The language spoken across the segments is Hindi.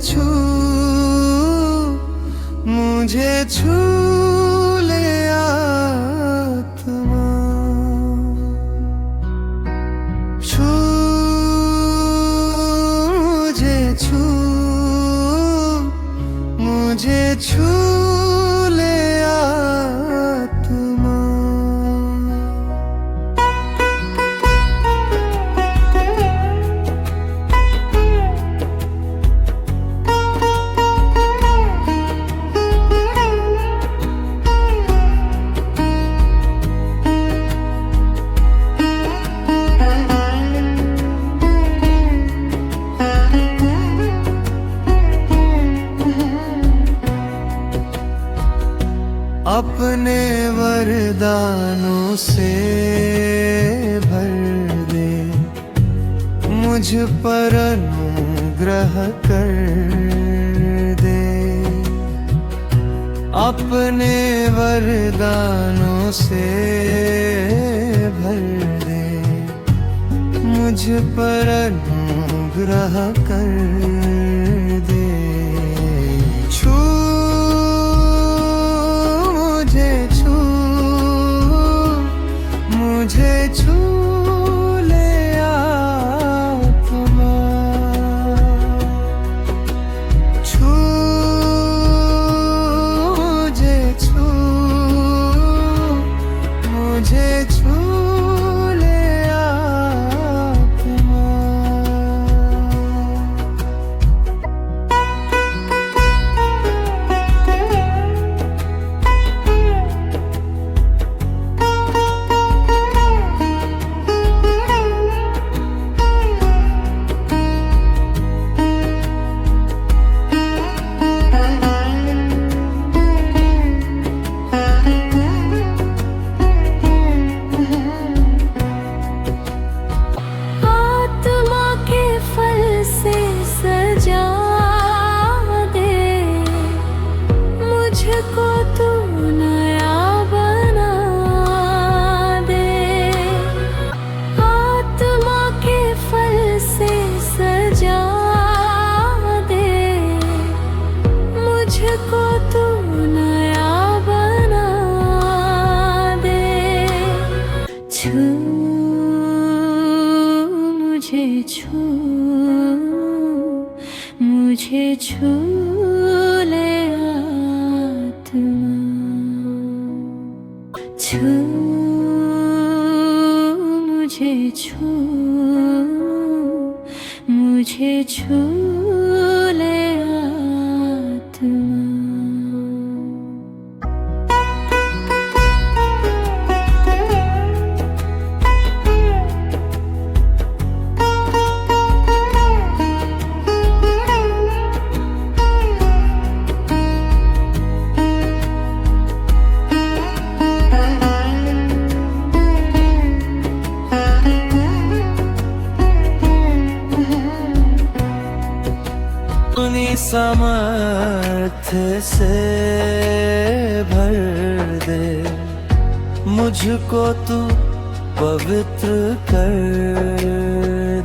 छू मुझे छू ले आत्मा, छू मुझे छू मुझे छू ले आत्मा। अपने वरदानों से भर दे, मुझ पर अनुग्रह कर दे। अपने वरदानों से भर दे, मुझ पर अनुग्रह कर दे। छू मुझे छू ले आत्मा, छू मुझे छू मुझे छू ले आत्मा। मुझको तू नया बना दे, आत्मा के फल से सजा दे। मुझको तू नया बना दे। छू मुझे छू मुझे छू ले छू मुझे छू मुझे छू ले आत्मा। अपनी सामर्थ्य से भर दे, मुझको तू पवित्र कर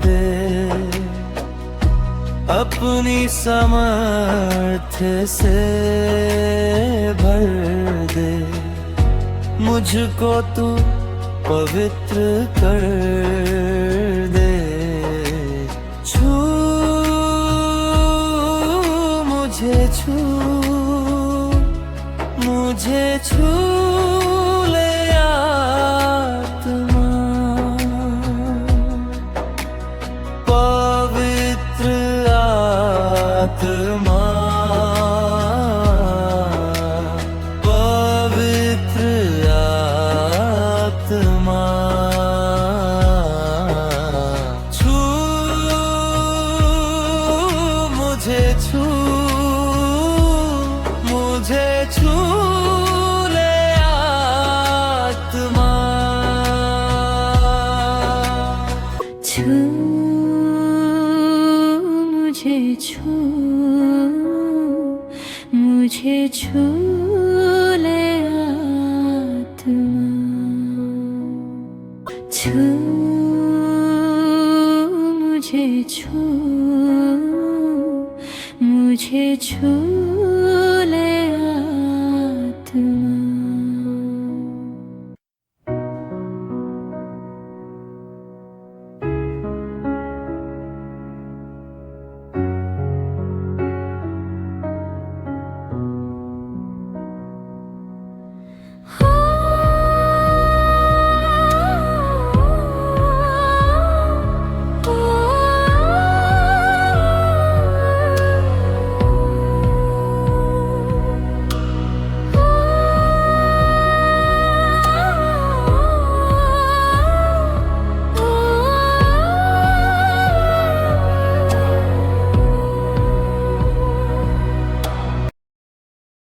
दे। अपनी सामर्थ्य से भर दे, मुझको तू पवित्र कर दे। छू मुझे छू मुझे छू ले आत्मा, पवित्र आत्मा, पवित्र आत्मा। छू मुझे छू मुझे छू ले आत्मा। छू मुझे छू मुझे छू ले आत्मा। छू मुझे छू छू